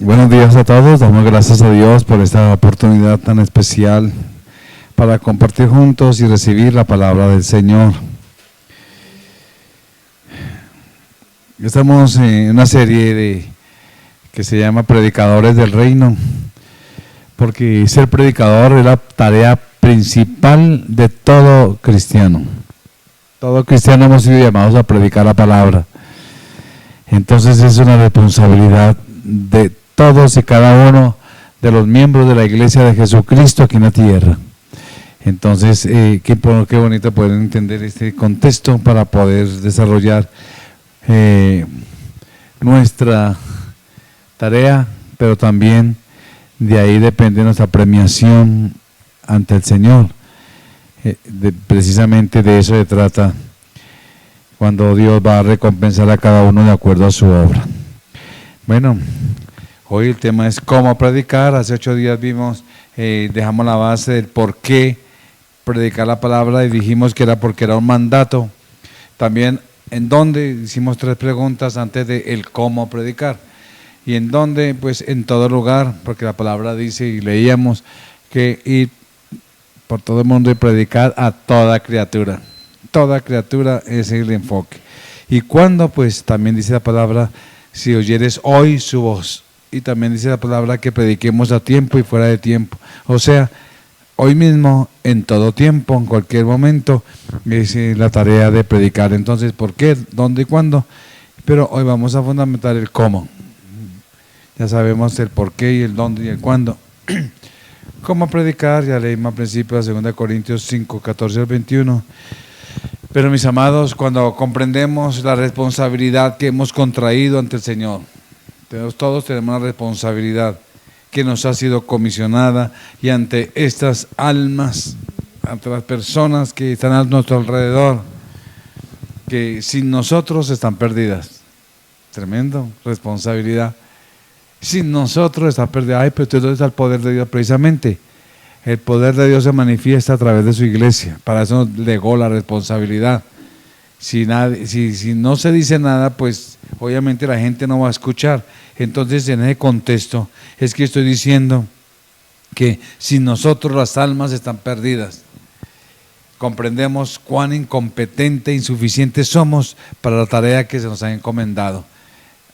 Buenos días a todos, damos gracias a Dios por esta oportunidad tan especial para compartir juntos y recibir la palabra del Señor. Estamos en una serie que se llama Predicadores del Reino, porque ser predicador es la tarea principal de todo cristiano. Todo cristiano hemos sido llamados a predicar la palabra. Entonces es una responsabilidad de todos y cada uno de los miembros de la Iglesia de Jesucristo aquí en la tierra. Entonces, qué bonito poder entender este contexto para poder desarrollar nuestra tarea, pero también de ahí depende nuestra premiación ante el Señor. Precisamente de eso se trata cuando Dios va a recompensar a cada uno de acuerdo a su obra. Bueno, hoy el tema es cómo predicar. Hace 8 días vimos, dejamos la base del por qué predicar la palabra y dijimos que era porque era un mandato. También en dónde, hicimos 3 preguntas antes de el cómo predicar. Y en dónde, pues en todo lugar, porque la palabra dice y leíamos que ir por todo el mundo y predicar a toda criatura. Toda criatura es el enfoque. Y cuando, pues también dice la palabra, si oyeres hoy su voz. Y también dice la palabra que prediquemos a tiempo y fuera de tiempo. O sea, hoy mismo, en todo tiempo, en cualquier momento, es la tarea de predicar. Entonces, ¿por qué? ¿Dónde y cuándo? Pero hoy vamos a fundamentar el cómo. Ya sabemos el por qué y el dónde y el cuándo. ¿Cómo predicar? Ya leímos al principio de 2 Corintios 5, 14 al 21. Pero mis amados, cuando comprendemos la responsabilidad que hemos contraído ante el Señor, todos tenemos una responsabilidad que nos ha sido comisionada y ante estas almas, ante las personas que están a nuestro alrededor, que sin nosotros están perdidas. Tremendo responsabilidad. Sin nosotros están perdidas. Ay, pero ¿dónde está el poder de Dios? Precisamente, el poder de Dios se manifiesta a través de su iglesia. Para eso nos legó la responsabilidad. Si no se dice nada, pues obviamente la gente no va a escuchar. Entonces, en ese contexto, es que estoy diciendo que sin nosotros las almas están perdidas. Comprendemos cuán incompetente e insuficientes somos para la tarea que se nos ha encomendado.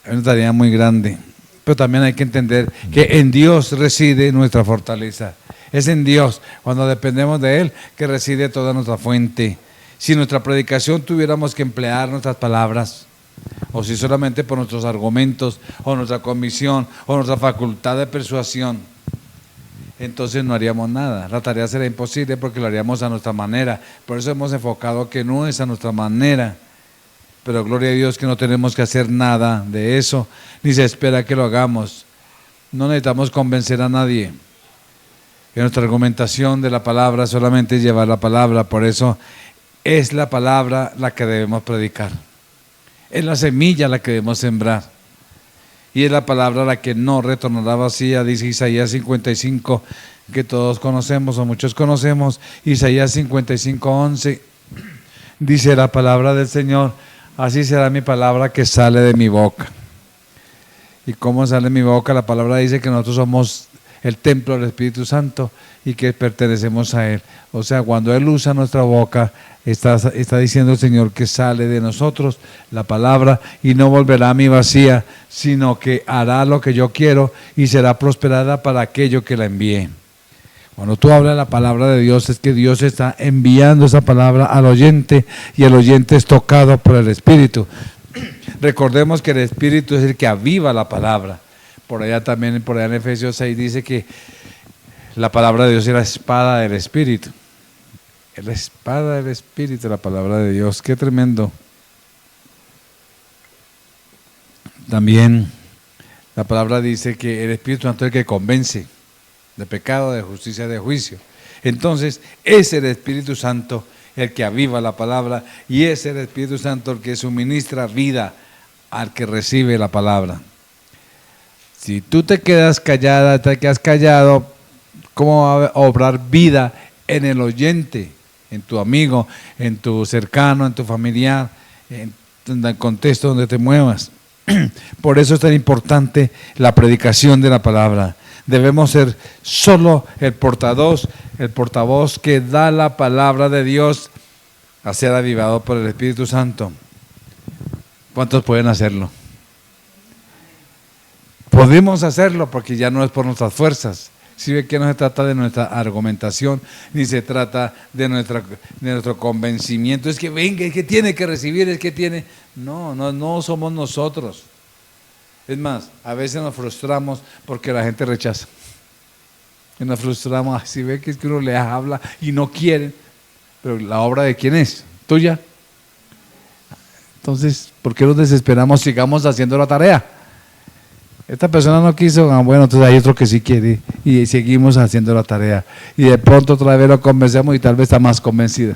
Es una tarea muy grande. Pero también hay que entender que en Dios reside nuestra fortaleza. Es en Dios, cuando dependemos de Él, que reside toda nuestra fuente. Si nuestra predicación tuviéramos que emplear nuestras palabras, o si solamente por nuestros argumentos, o nuestra convicción, o nuestra facultad de persuasión, entonces no haríamos nada. La tarea será imposible porque lo haríamos a nuestra manera. Por eso hemos enfocado que no es a nuestra manera. Pero gloria a Dios que no tenemos que hacer nada de eso, ni se espera que lo hagamos. No necesitamos convencer a nadie. En nuestra argumentación de la palabra solamente es llevar la palabra, por eso es la palabra la que debemos predicar. Es la semilla la que debemos sembrar. Y es la palabra la que no retornará vacía, dice Isaías 55, que todos conocemos o muchos conocemos. Isaías 55, 11, dice la palabra del Señor: así será mi palabra que sale de mi boca. ¿Y cómo sale de mi boca? La palabra dice que nosotros somos el templo del Espíritu Santo y que pertenecemos a Él. O sea, cuando Él usa nuestra boca, está diciendo el Señor que sale de nosotros la palabra y no volverá a mí vacía, sino que hará lo que yo quiero y será prosperada para aquello que la envíe. Cuando tú hablas la palabra de Dios, es que Dios está enviando esa palabra al oyente y el oyente es tocado por el Espíritu. Recordemos que el Espíritu es el que aviva la palabra. Por allá en Efesios 6 dice que la palabra de Dios es la espada del Espíritu. Es la espada del Espíritu, la palabra de Dios. Qué tremendo. También la palabra dice que el Espíritu Santo es el que convence de pecado, de justicia, de juicio. Entonces, es el Espíritu Santo el que aviva la palabra y es el Espíritu Santo el que suministra vida al que recibe la palabra. Si tú te quedas callada, te quedas callado, ¿cómo va a obrar vida en el oyente, en tu amigo, en tu cercano, en tu familiar, en el contexto donde te muevas? Por eso es tan importante la predicación de la palabra. Debemos ser solo el portavoz que da la palabra de Dios a ser avivado por el Espíritu Santo. ¿Cuántos pueden hacerlo? Podemos hacerlo porque ya no es por nuestras fuerzas. Si ve que no se trata de nuestra argumentación, ni se trata de nuestro convencimiento. Es que venga, es que tiene que recibir, es que tiene... No somos nosotros. Es más, a veces nos frustramos porque la gente rechaza. Y nos frustramos, si ve que es que uno le habla y no quieren. Pero ¿la obra de quién es? ¿Tuya? Entonces, ¿por qué nos desesperamos? Sigamos haciendo la tarea. Esta persona no quiso, bueno, entonces hay otro que sí quiere y seguimos haciendo la tarea. Y de pronto otra vez lo convencemos y tal vez está más convencida.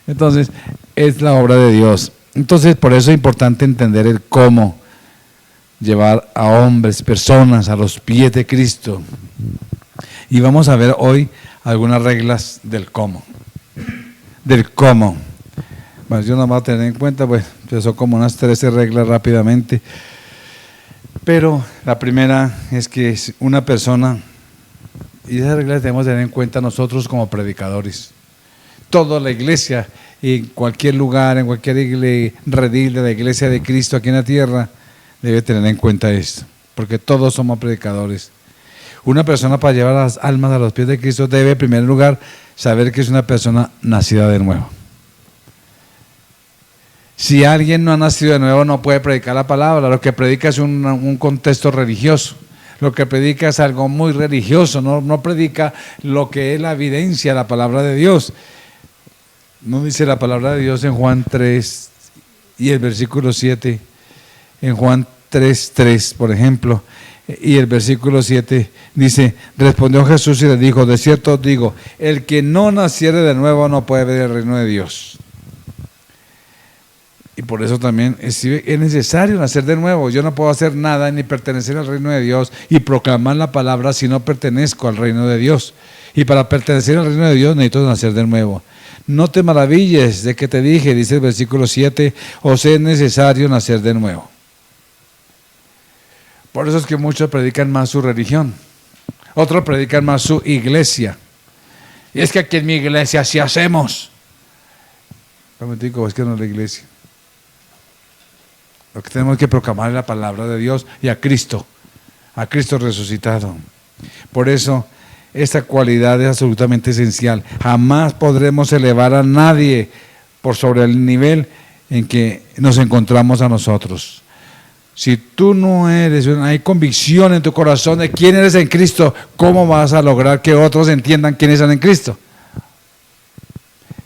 Entonces, es la obra de Dios. Entonces, por eso es importante entender el cómo llevar a hombres, personas a los pies de Cristo. Y vamos a ver hoy algunas reglas del cómo. Del cómo. Bueno, yo no voy a tener en cuenta, pues, son como unas 13 reglas rápidamente. Pero la primera es que es una persona, y esas reglas debemos tener en cuenta nosotros como predicadores. Toda la iglesia, en cualquier lugar, en cualquier redil de la iglesia de Cristo aquí en la tierra, debe tener en cuenta esto, porque todos somos predicadores. Una persona para llevar las almas a los pies de Cristo debe en primer lugar saber que es una persona nacida de nuevo. Si alguien no ha nacido de nuevo no puede predicar la palabra, lo que predica es un contexto religioso, lo que predica es algo muy religioso, no predica lo que es la evidencia, la palabra de Dios. No dice la palabra de Dios en Juan 3 y el versículo 7, en Juan 3:3, por ejemplo, y el versículo 7 dice, respondió Jesús y le dijo, de cierto os digo, el que no naciere de nuevo no puede ver el reino de Dios. Y por eso también es necesario nacer de nuevo. Yo no puedo hacer nada ni pertenecer al reino de Dios y proclamar la palabra si no pertenezco al reino de Dios. Y para pertenecer al reino de Dios necesito nacer de nuevo. No te maravilles de que te dije, dice el versículo 7, os es necesario nacer de nuevo. Por eso es que muchos predican más su religión, otros predican más su iglesia. Y es que aquí en mi iglesia así hacemos. Un momentico, es que no es la iglesia. Lo que tenemos que proclamar es la palabra de Dios y a Cristo resucitado. Por eso, esta cualidad es absolutamente esencial. Jamás podremos elevar a nadie por sobre el nivel en que nos encontramos a nosotros. Si tú no eres, hay convicción en tu corazón de quién eres en Cristo, ¿cómo vas a lograr que otros entiendan quiénes son en Cristo?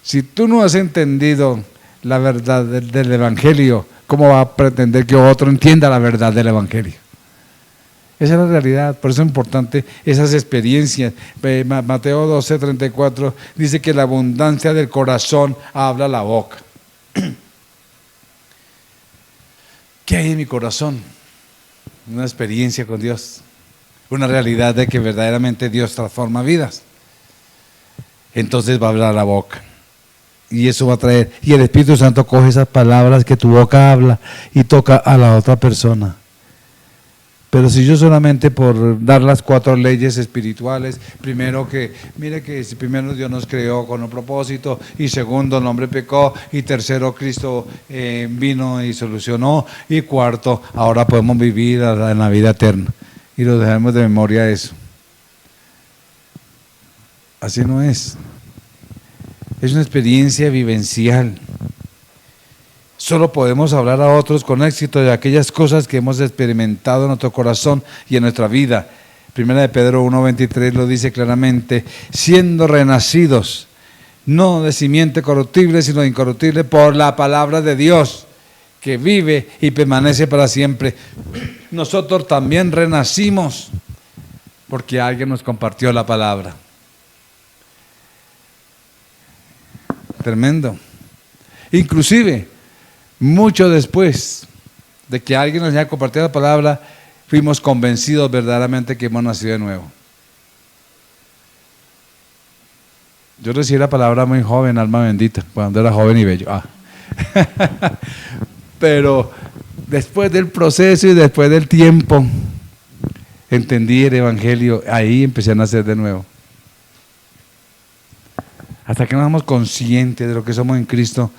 Si tú no has entendido la verdad del Evangelio, ¿cómo va a pretender que otro entienda la verdad del Evangelio? Esa es la realidad, por eso es importante esas experiencias. Mateo 12:34 dice que la abundancia del corazón habla la boca. ¿Qué hay en mi corazón? Una experiencia con Dios, una realidad de que verdaderamente Dios transforma vidas. Entonces va a hablar la boca. Y eso va a traer, y el Espíritu Santo coge esas palabras que tu boca habla y toca a la otra persona. Pero si yo solamente por dar las 4 leyes espirituales, primero que, mire que si primero Dios nos creó con un propósito, y segundo el hombre pecó, y tercero Cristo vino y solucionó, y cuarto ahora podemos vivir en la vida eterna. Y lo dejamos de memoria eso. Así no es. Es una experiencia vivencial. Solo podemos hablar a otros con éxito de aquellas cosas que hemos experimentado en nuestro corazón y en nuestra vida. Primera de Pedro 1:23 lo dice claramente, siendo renacidos, no de simiente corruptible, sino incorruptible, por la palabra de Dios, que vive y permanece para siempre. Nosotros también renacimos porque alguien nos compartió la palabra. Tremendo. Inclusive, mucho después de que alguien nos haya compartido la palabra, fuimos convencidos verdaderamente que hemos nacido de nuevo. Yo recibí la palabra muy joven, alma bendita, cuando era joven y bello. Pero después del proceso y después del tiempo, entendí el Evangelio, ahí empecé a nacer de nuevo. Hasta que no somos conscientes de lo que somos en Cristo.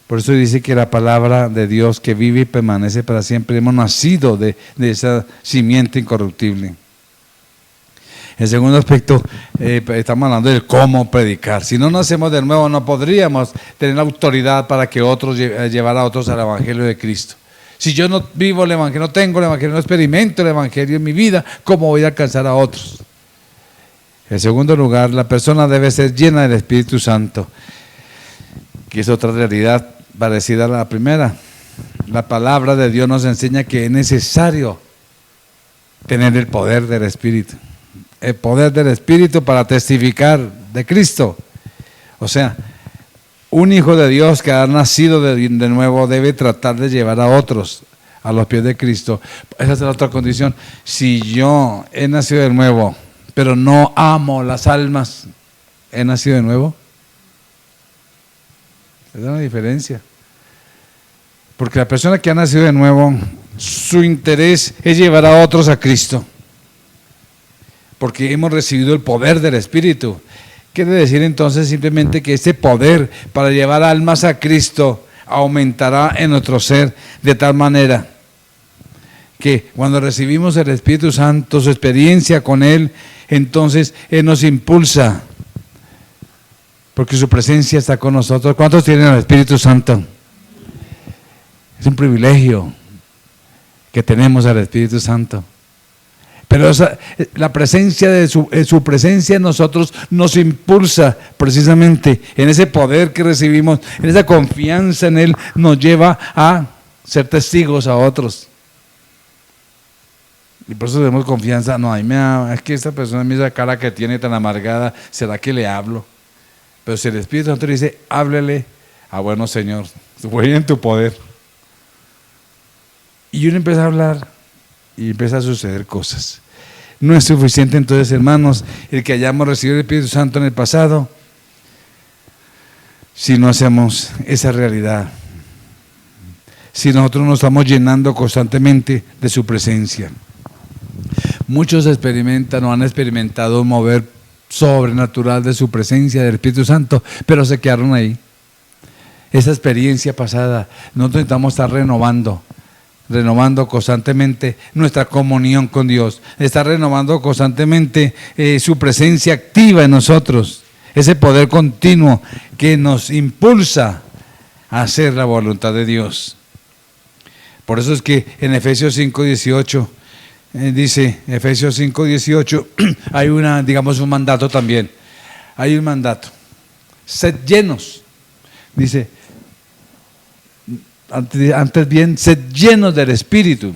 Por eso dice que la palabra de Dios que vive y permanece para siempre, hemos nacido de esa simiente incorruptible. El segundo aspecto, estamos hablando de cómo predicar. Si no nacemos de nuevo, no podríamos tener la autoridad para que otros llevar a otros al Evangelio de Cristo. Si yo no vivo el Evangelio, no tengo el Evangelio, no experimento el Evangelio en mi vida, ¿cómo voy a alcanzar a otros? En segundo lugar, la persona debe ser llena del Espíritu Santo, que es otra realidad parecida a la primera. La palabra de Dios nos enseña que es necesario tener el poder del Espíritu. El poder del Espíritu para testificar de Cristo. O sea, un hijo de Dios que ha nacido de nuevo debe tratar de llevar a otros a los pies de Cristo. Esa es la otra condición. Si yo he nacido de nuevo, pero no amo las almas, ¿he nacido de nuevo? Es una diferencia. Porque la persona que ha nacido de nuevo, su interés es llevar a otros a Cristo. Porque hemos recibido el poder del Espíritu. Quiere decir entonces simplemente que este poder para llevar almas a Cristo aumentará en nuestro ser de tal manera que cuando recibimos el Espíritu Santo, su experiencia con Él, entonces Él nos impulsa. Porque su presencia está con nosotros. ¿Cuántos tienen el Espíritu Santo? Es un privilegio que tenemos al Espíritu Santo. Pero la presencia de su presencia en nosotros nos impulsa precisamente en ese poder que recibimos, en esa confianza en Él, nos lleva a ser testigos a otros. Y por eso tenemos confianza. No, es que esta persona, mira esa cara que tiene tan amargada, ¿será que le hablo? Pero si el Espíritu Santo le dice, háblele, bueno Señor, voy en tu poder. Y uno empieza a hablar y empieza a suceder cosas. No es suficiente entonces, hermanos, el que hayamos recibido el Espíritu Santo en el pasado, si no hacemos esa realidad, si nosotros nos estamos llenando constantemente de su presencia. Muchos experimentan o han experimentado un mover sobrenatural de su presencia, del Espíritu Santo, pero se quedaron ahí. Esa experiencia pasada, nosotros necesitamos estar renovando constantemente nuestra comunión con Dios, estar renovando constantemente su presencia activa en nosotros, ese poder continuo que nos impulsa a hacer la voluntad de Dios. Por eso es que en Efesios 5:18 dice, Efesios 5:18, hay un mandato también, hay un mandato, sed llenos, dice, antes bien, sed llenos del Espíritu.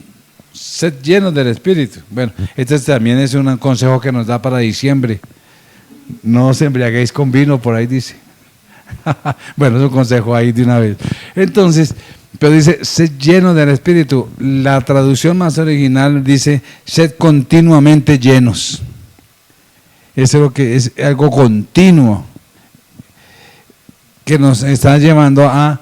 Sed llenos del Espíritu. Bueno, este también es un consejo que nos da para diciembre. No os embriaguéis con vino, por ahí dice. Bueno, es un consejo ahí de una vez. Entonces, pero dice, sed llenos del Espíritu. La traducción más original dice, sed continuamente llenos. Eso es lo que es algo continuo que nos está llevando a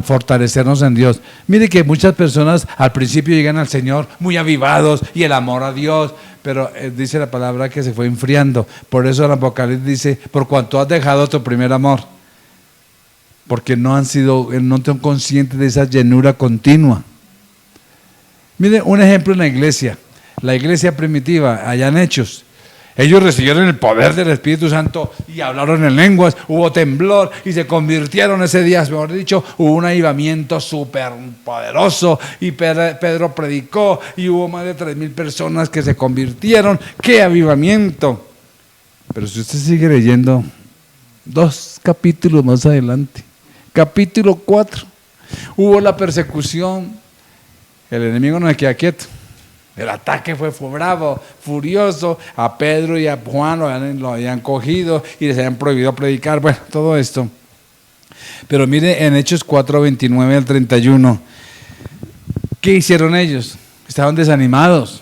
fortalecernos en Dios. Mire que muchas personas al principio llegan al Señor muy avivados y el amor a Dios, pero dice la palabra que se fue enfriando. Por eso el Apocalipsis dice, por cuanto has dejado tu primer amor, porque no son conscientes de esa llenura continua. Mire un ejemplo en la iglesia primitiva, allá en Hechos. Ellos recibieron el poder del Espíritu Santo y hablaron en lenguas, hubo temblor y se convirtieron ese día, mejor dicho, hubo un avivamiento súper poderoso y Pedro predicó y hubo más de 3,000 personas que se convirtieron. ¡Qué avivamiento! Pero si usted sigue leyendo 2 capítulos más adelante, capítulo 4, hubo la persecución, el enemigo no se queda quieto. El ataque fue bravo, furioso. A Pedro y a Juan lo habían cogido y les habían prohibido predicar. Bueno, todo esto. Pero mire en Hechos 4:29 al 31. ¿Qué hicieron ellos? Estaban desanimados.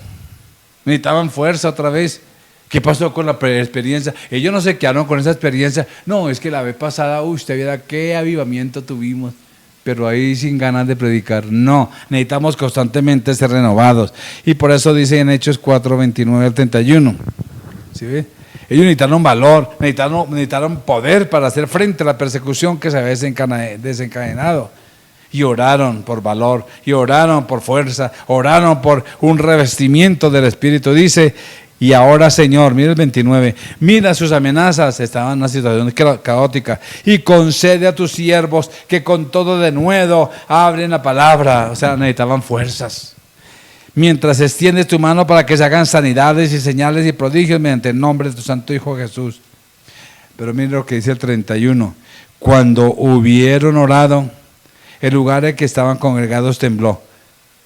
Necesitaban fuerza otra vez. ¿Qué pasó con la experiencia? Ellos no se quedaron con esa experiencia. No, es que la vez pasada, usted viera qué avivamiento tuvimos. pero ahí sin ganas de predicar. No, necesitamos constantemente ser renovados. Y por eso dice en Hechos 4, 29 al 31. ¿Sí ve? Ellos necesitaron valor, necesitaron poder para hacer frente a la persecución que se había desencadenado. Y oraron por valor, y oraron por fuerza, oraron por un revestimiento del Espíritu. Dice, y ahora Señor, mira el 29, mira sus amenazas, estaban en una situación caótica, y concede a tus siervos que con todo denuedo abren la palabra. O sea, necesitaban fuerzas. Mientras extiendes tu mano para que se hagan sanidades y señales y prodigios mediante el nombre de tu santo Hijo Jesús. Pero mira lo que dice el 31, cuando hubieron orado, el lugar en que estaban congregados tembló.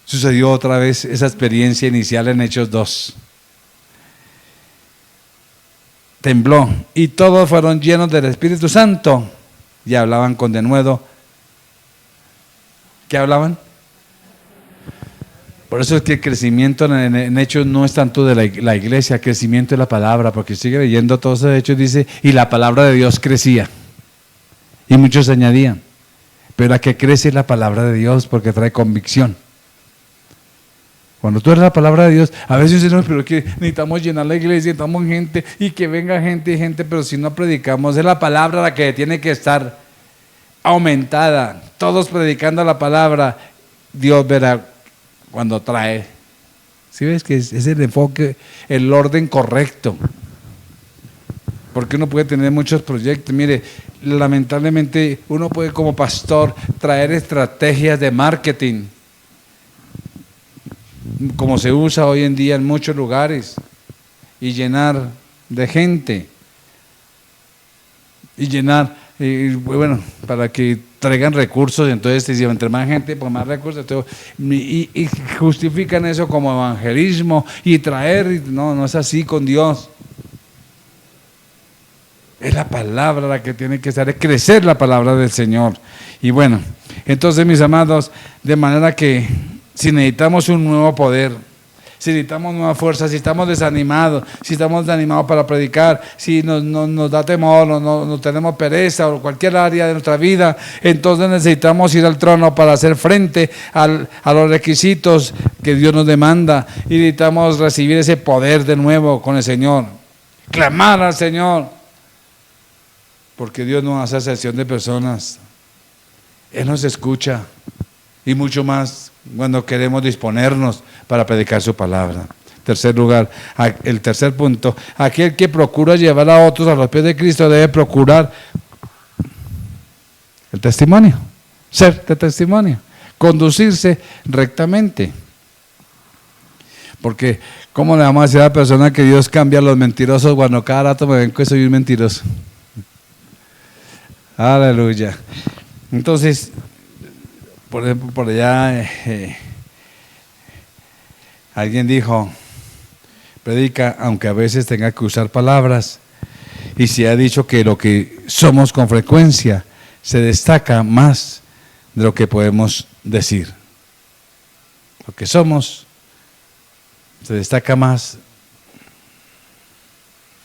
Sucedió otra vez esa experiencia inicial en Hechos 2. Tembló y todos fueron llenos del Espíritu Santo y hablaban con denuedo. ¿Qué hablaban? Por eso es que el crecimiento en Hechos no es tanto de la iglesia, el crecimiento de la palabra, porque sigue leyendo todos esos Hechos, dice, y la palabra de Dios crecía. Y muchos añadían, pero la que crece es la palabra de Dios porque trae convicción. Cuando tú eres la palabra de Dios, a veces decimos, pero que necesitamos llenar la iglesia, necesitamos gente y que venga gente, pero si no predicamos, es la palabra la que tiene que estar aumentada. Todos predicando la palabra, Dios verá cuando trae. ¿Sí ves que es el enfoque, el orden correcto? Porque uno puede tener muchos proyectos. Mire, lamentablemente uno puede como pastor traer estrategias de marketing, como se usa hoy en día en muchos lugares, y llenar de gente, y llenar, bueno, para que traigan recursos. Entonces, si entre más gente, pues más recursos, y justifican eso como evangelismo y traer. No es así con Dios. Es la palabra la que tiene que estar, es crecer la palabra del Señor. Y bueno, entonces mis amados, de manera que si necesitamos un nuevo poder, si necesitamos nueva fuerza, si estamos desanimados, para predicar, si nos da temor, no tenemos pereza o cualquier área de nuestra vida, entonces necesitamos ir al trono para hacer frente a los requisitos que Dios nos demanda, y necesitamos recibir ese poder de nuevo con el Señor, clamar al Señor, porque Dios no hace excepción de personas. Él nos escucha, y mucho más cuando queremos disponernos para predicar su palabra. Tercer lugar, el tercer punto, aquel que procura llevar a otros a los pies de Cristo debe procurar el testimonio, ser de testimonio, conducirse rectamente. Porque ¿cómo le vamos a decir a la persona que Dios cambia a los mentirosos cuando cada rato me ven que soy un mentiroso? Aleluya. Entonces, por ejemplo, por allá alguien dijo, predica aunque a veces tenga que usar palabras, y se ha dicho que lo que somos con frecuencia se destaca más de lo que podemos decir. Lo que somos se destaca más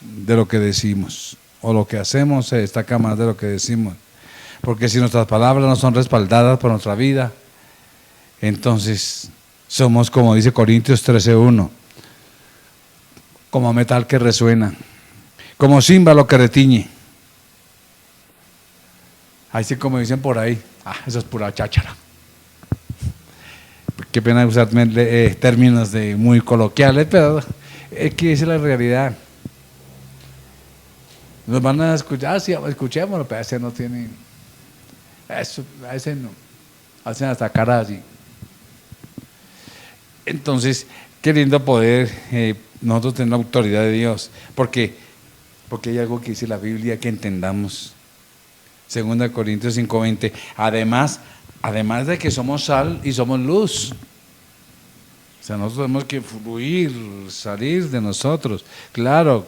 de lo que decimos, o lo que hacemos se destaca más de lo que decimos. Porque si nuestras palabras no son respaldadas por nuestra vida, entonces somos, como dice Corintios 13:1, como metal que resuena, como címbalo que retiñe. Así como dicen por ahí, eso es pura cháchara. Qué pena usar términos muy coloquiales, pero es que esa es la realidad. Nos van a escuchar, sí, escuchémoslo, pero ese no tiene, eso, a ese no, hacen hasta cara así. Entonces, qué lindo poder nosotros tener la autoridad de Dios, porque hay algo que dice la Biblia que entendamos. 2 Corintios 5:20, además de que somos sal y somos luz. O sea, nosotros tenemos que fluir, salir de nosotros. Claro,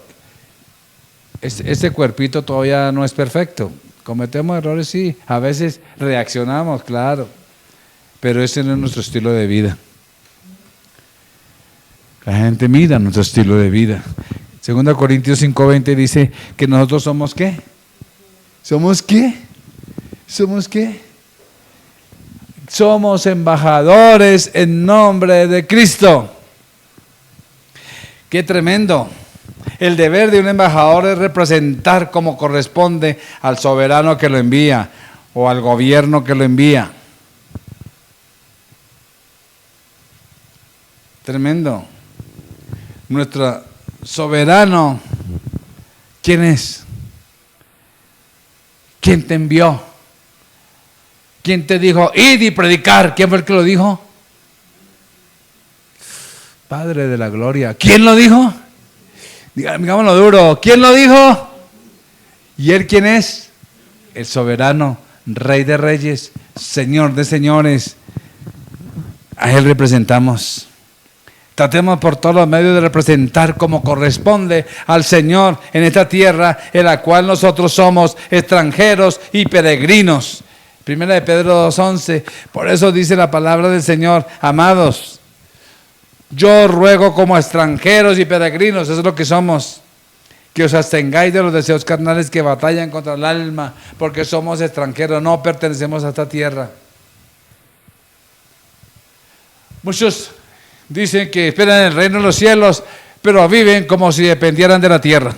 este cuerpito todavía no es perfecto. Cometemos errores, sí. A veces reaccionamos, claro. Pero ese no es nuestro estilo de vida. La gente mira nuestro estilo de vida. 2 Corintios 5:20 dice que nosotros somos ¿qué? ¿Somos qué? ¿Somos qué? somos embajadores en nombre de Cristo. ¡Qué tremendo! El deber de un embajador es representar como corresponde al soberano que lo envía o al gobierno que lo envía. Tremendo. Nuestro soberano, ¿quién es? ¿Quién te envió? ¿Quién te dijo, id y predicar? ¿Quién fue el que lo dijo? Padre de la gloria. ¿Quién lo dijo? Digámoslo duro. ¿Quién lo dijo? ¿Y él quién es? El soberano, Rey de reyes, Señor de señores. A él representamos. Tratemos por todos los medios de representar como corresponde al Señor en esta tierra en la cual nosotros somos extranjeros y peregrinos. Primera de Pedro 2:11. Por eso dice la palabra del Señor, amados, yo ruego como extranjeros y peregrinos, eso es lo que somos, que os abstengáis de los deseos carnales que batallan contra el alma, porque somos extranjeros, no pertenecemos a esta tierra. Muchos dicen que esperan el reino de los cielos, pero viven como si dependieran de la tierra.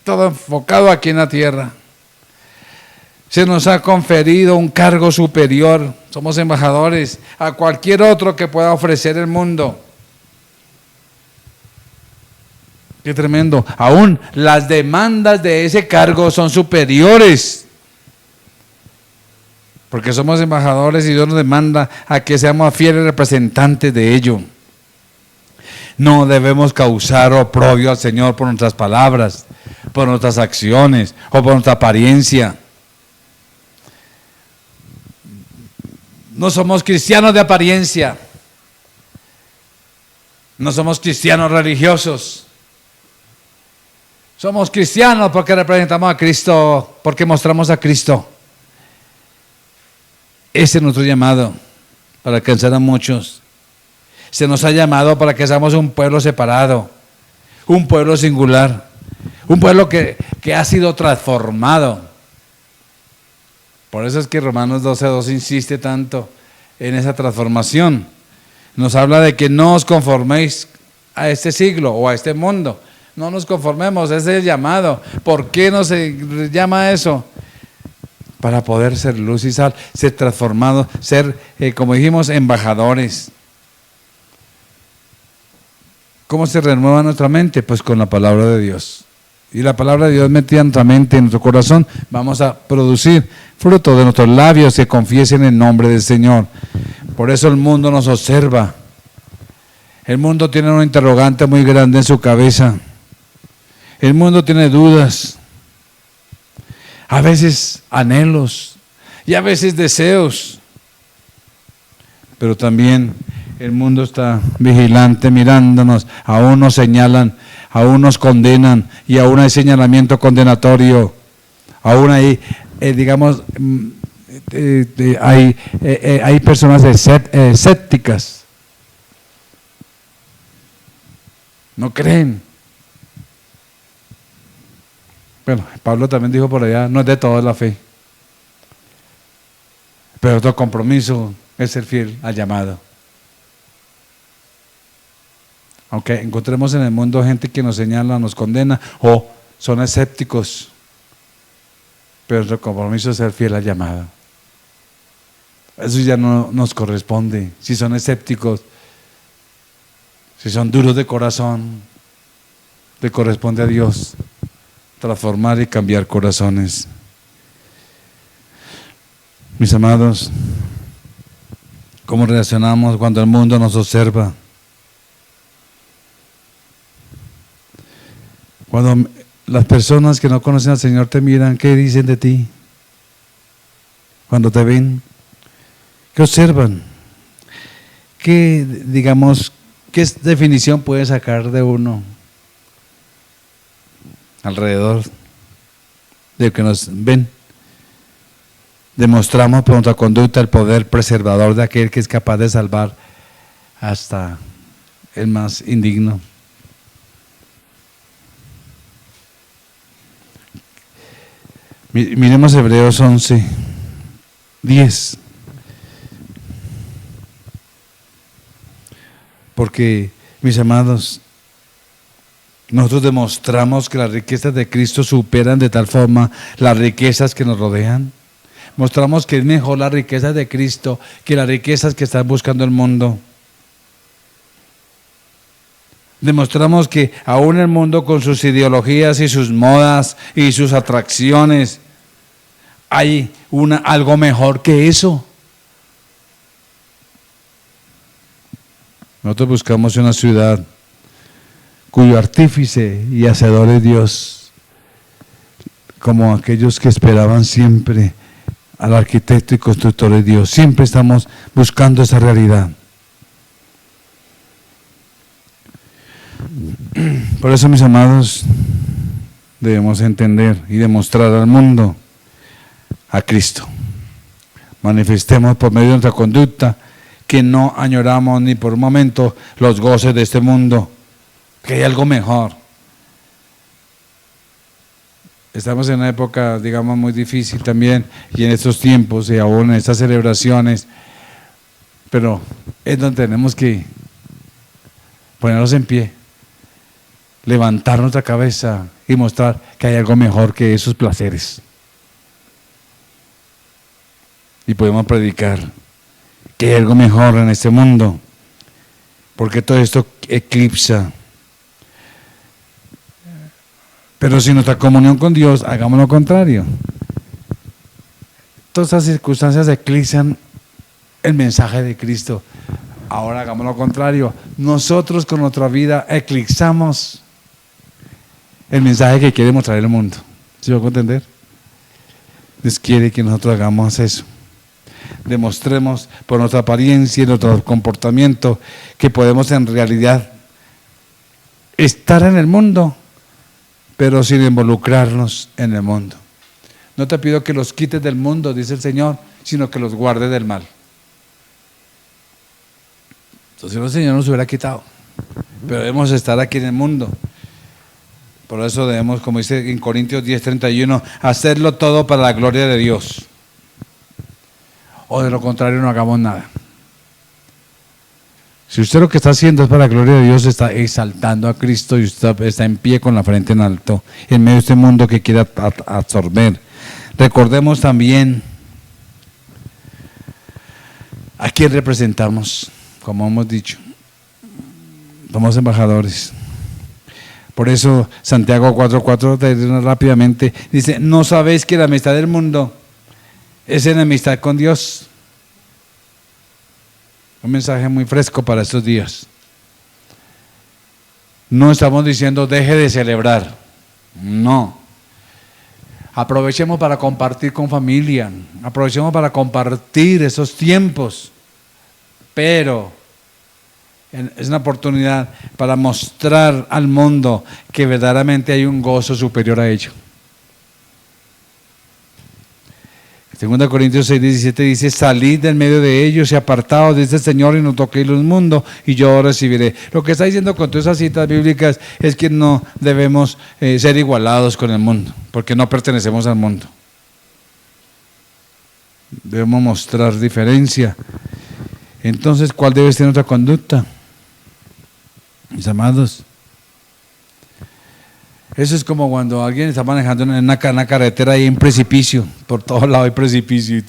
Todo enfocado aquí en la tierra. Se nos ha conferido un cargo superior. Somos embajadores a cualquier otro que pueda ofrecer el mundo. Qué tremendo. Aún las demandas de ese cargo son superiores. Porque somos embajadores y Dios nos demanda a que seamos fieles representantes de ello. No debemos causar oprobio al Señor por nuestras palabras, por nuestras acciones o por nuestra apariencia. No somos cristianos de apariencia. No somos cristianos religiosos. Somos cristianos porque representamos a Cristo, porque mostramos a Cristo. Ese es nuestro llamado, para alcanzar a muchos. Se nos ha llamado para que seamos un pueblo separado, un pueblo singular, un pueblo que ha sido transformado. Por eso es que Romanos 12:2 insiste tanto en esa transformación. Nos habla de que no os conforméis a este siglo o a este mundo. No nos conformemos, ese es el llamado. ¿Por qué nos llama eso? Para poder ser luz y sal, ser transformados, ser, como dijimos, embajadores. ¿Cómo se renueva nuestra mente? Pues con la palabra de Dios. Y la palabra de Dios metida en nuestra mente, en nuestro corazón, vamos a producir fruto de nuestros labios que confiesen el nombre del Señor. Por eso el mundo nos observa. El mundo tiene un interrogante muy grande en su cabeza. El mundo tiene dudas, a veces anhelos y a veces deseos. Pero también el mundo está vigilante, mirándonos. Aún nos señalan, aún nos condenan y aún hay señalamiento condenatorio. Aún hay, hay personas escépticas. No creen. Bueno, Pablo también dijo por allá, no es de toda la fe. Pero otro compromiso es ser fiel al llamado. Aunque encontremos en el mundo gente que nos señala, nos condena o son escépticos, pero nuestro compromiso es ser fiel al llamado. Eso ya no nos corresponde. Si son escépticos, si son duros de corazón, le corresponde a Dios transformar y cambiar corazones. Mis amados, ¿cómo reaccionamos cuando el mundo nos observa? Cuando las personas que no conocen al Señor te miran, ¿qué dicen de ti? Cuando te ven, ¿qué observan? ¿Qué, qué definición puede sacar de uno alrededor de que nos ven? Demostramos por nuestra conducta el poder preservador de aquel que es capaz de salvar hasta el más indigno. Miremos Hebreos 11:10. Porque, mis amados, nosotros demostramos que las riquezas de Cristo superan de tal forma las riquezas que nos rodean. Mostramos que es mejor las riquezas de Cristo que las riquezas que está buscando el mundo. Demostramos que aún el mundo con sus ideologías y sus modas y sus atracciones, hay algo mejor que eso. Nosotros buscamos una ciudad cuyo artífice y hacedor es Dios, como aquellos que esperaban siempre al arquitecto y constructor de Dios. Siempre estamos buscando esa realidad. Por eso, mis amados, debemos entender y demostrar al mundo a Cristo. Manifestemos por medio de nuestra conducta que no añoramos ni por un momento los goces de este mundo, que hay algo mejor. Estamos en una época, digamos, muy difícil también, y en estos tiempos y aún en estas celebraciones, pero es donde tenemos que ponernos en pie, levantar nuestra cabeza y mostrar que hay algo mejor que esos placeres. Y podemos predicar que hay algo mejor en este mundo, porque todo esto eclipsa. Pero si nuestra comunión con Dios, hagamos lo contrario. Todas esas circunstancias eclipsan el mensaje de Cristo. Ahora hagamos lo contrario. Nosotros con nuestra vida eclipsamos el mensaje que quiere mostrar el mundo. ¿Sí lo puedo entender? Dios quiere que nosotros hagamos eso. Demostremos por nuestra apariencia y nuestro comportamiento que podemos en realidad estar en el mundo, pero sin involucrarnos en el mundo. No te pido que los quites del mundo, dice el Señor, sino que los guardes del mal. Entonces el Señor nos hubiera quitado, pero debemos estar aquí en el mundo. Por eso debemos, como dice en Corintios 10:31, hacerlo todo para la gloria de Dios. O de lo contrario no hagamos nada. Si usted lo que está haciendo es para la gloria de Dios, está exaltando a Cristo y usted está en pie con la frente en alto, en medio de este mundo que quiere absorber. Recordemos también a quién representamos, como hemos dicho. Somos embajadores. Por eso Santiago 4:4 rápidamente dice: ¿no sabéis que la amistad del mundo es enemistad con Dios? Un mensaje muy fresco para estos días. No estamos diciendo deje de celebrar, no. Aprovechemos para compartir con familia, aprovechemos para compartir esos tiempos, pero es una oportunidad para mostrar al mundo que verdaderamente hay un gozo superior a ello. 2 Corintios 6:17 dice: salid del medio de ellos y apartaos, dice el Señor, y no toquéis los mundos, y yo os recibiré. Lo que está diciendo con todas esas citas bíblicas es que no debemos ser igualados con el mundo, porque no pertenecemos al mundo. Debemos mostrar diferencia. Entonces, ¿cuál debe ser nuestra conducta? Mis amados, eso es como cuando alguien está manejando en una carretera y hay un precipicio, por todos lados hay precipicio.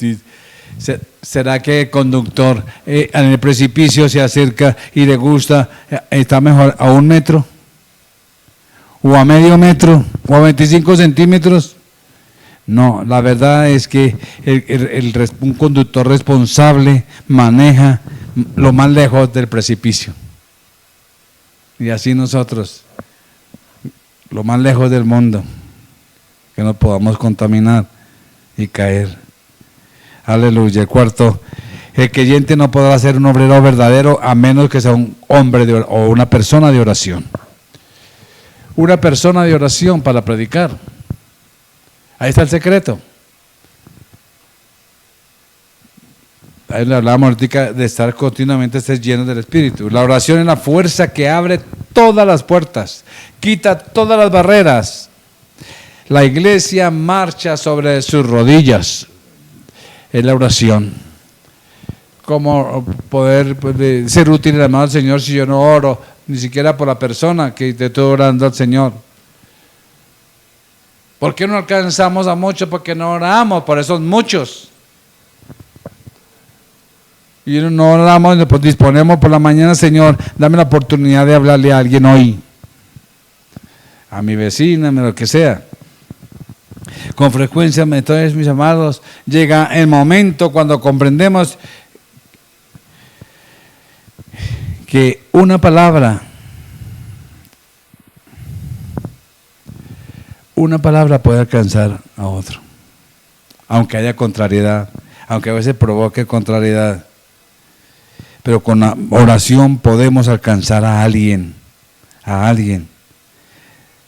¿Será que el conductor en el precipicio se acerca y le gusta, está mejor a 1 metro? ¿O a medio metro? ¿O a 25 centímetros? No, la verdad es que un conductor responsable maneja lo más lejos del precipicio. Y así nosotros, lo más lejos del mundo, que no podamos contaminar y caer. Aleluya. El cuarto, el creyente no podrá ser un obrero verdadero a menos que sea un hombre o una persona de oración. Una persona de oración para predicar. Ahí está el secreto. Ahí le hablábamos ahorita de estar continuamente llenos del Espíritu. La oración es la fuerza que abre todas las puertas, quita todas las barreras. La iglesia marcha sobre sus rodillas. Es la oración. ¿cómo poder ser útil en la mano del Señor si yo no oro ni siquiera por la persona que te estoy orando al Señor? ¿Por qué no alcanzamos a muchos? Porque no oramos por esos muchos. Y no oramos, pues disponemos por la mañana, Señor, dame la oportunidad de hablarle a alguien hoy. A mi vecina, a lo que sea. Con frecuencia, entonces, mis amados, llega el momento cuando comprendemos que una palabra puede alcanzar a otro, aunque haya contrariedad, aunque a veces provoque contrariedad, pero con la oración podemos alcanzar a alguien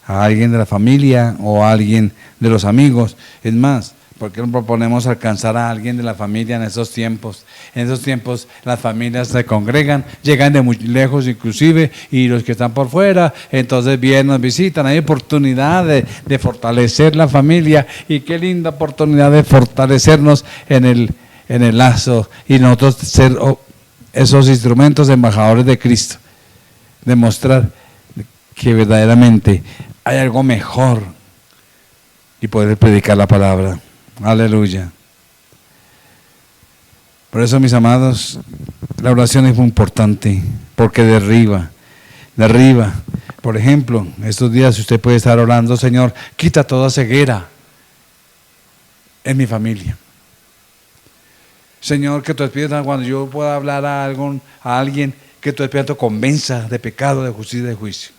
de la familia o a alguien de los amigos. Es más, ¿por qué no proponemos alcanzar a alguien de la familia en esos tiempos? En esos tiempos las familias se congregan, llegan de muy lejos inclusive, y los que están por fuera, entonces vienen, nos visitan. Hay oportunidad de fortalecer la familia, y qué linda oportunidad de fortalecernos en el lazo, y nosotros ser esos instrumentos embajadores de Cristo, demostrar que verdaderamente hay algo mejor y poder predicar la palabra. Aleluya. Por eso, mis amados, la oración es muy importante, porque derriba. Por ejemplo, estos días usted puede estar orando: Señor, quita toda ceguera en mi familia. Señor, que tu Espíritu, cuando yo pueda hablar a alguien, que tu Espíritu convenza de pecado, de justicia y de juicio.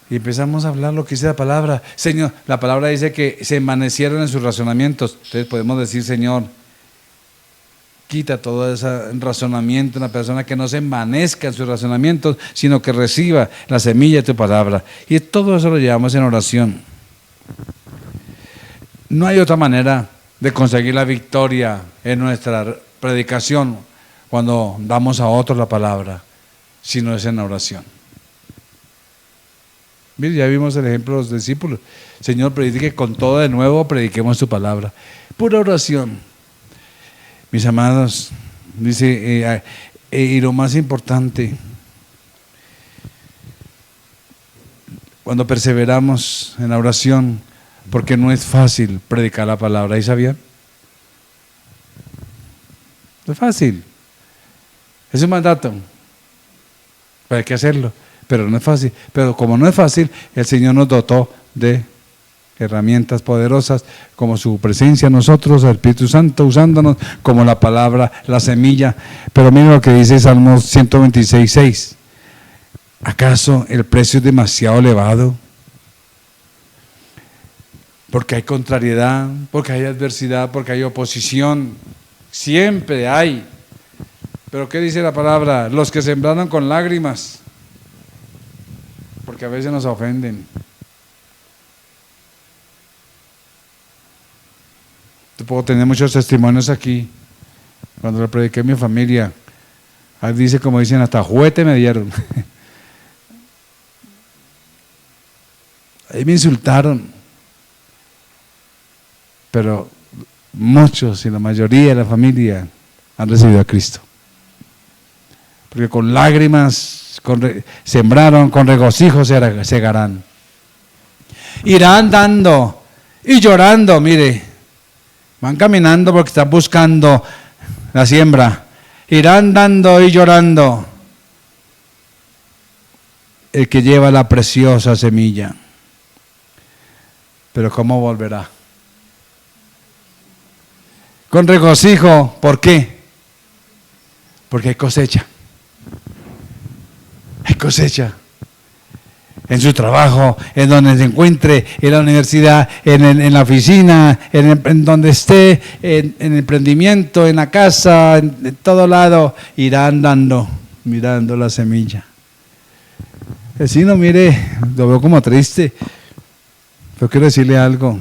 Y empezamos a hablar lo que dice la palabra. Señor, la palabra dice que se envanecieron en sus razonamientos. Entonces podemos decir: Señor, quita todo ese razonamiento, una persona que no se envanezca en sus razonamientos, sino que reciba la semilla de tu palabra. Y todo eso lo llevamos en oración. No hay otra manera de conseguir la victoria en nuestra predicación cuando damos a otros la palabra, sino es en la oración. Mire, ya vimos el ejemplo de los discípulos. Señor, predique con todo de nuevo, prediquemos tu palabra. Pura oración. Mis amados, dice, y lo más importante, cuando perseveramos en la oración, porque no es fácil predicar la palabra, ¿y sabían? No es fácil. Es un mandato, pero hay que hacerlo. Pero no es fácil. Pero como no es fácil, el Señor nos dotó de herramientas poderosas, como su presencia en nosotros, el Espíritu Santo usándonos, como la palabra, la semilla. Pero miren lo que dice Salmos 126:6. ¿Acaso el precio es demasiado elevado? Porque hay contrariedad, porque hay adversidad, porque hay oposición. Siempre hay. Pero ¿qué dice la palabra? Los que sembraron con lágrimas, porque a veces nos ofenden. Puedo tener muchos testimonios aquí. Cuando le prediqué a mi familia, ahí dice, como dicen, hasta juguete me dieron. Ahí me insultaron. Pero muchos y la mayoría de la familia han recibido a Cristo. Porque con lágrimas sembraron, con regocijo segarán. Irán dando y llorando, mire, van caminando porque están buscando la siembra. Irán dando y llorando el que lleva la preciosa semilla. Pero ¿cómo volverá? Con regocijo. ¿Por qué? Porque hay cosecha. Hay cosecha. En su trabajo, en donde se encuentre, en la universidad, en la oficina, en donde esté, en el emprendimiento, en la casa, en todo lado, irá andando, mirando la semilla. Vecino, mire, lo veo como triste, pero quiero decirle algo.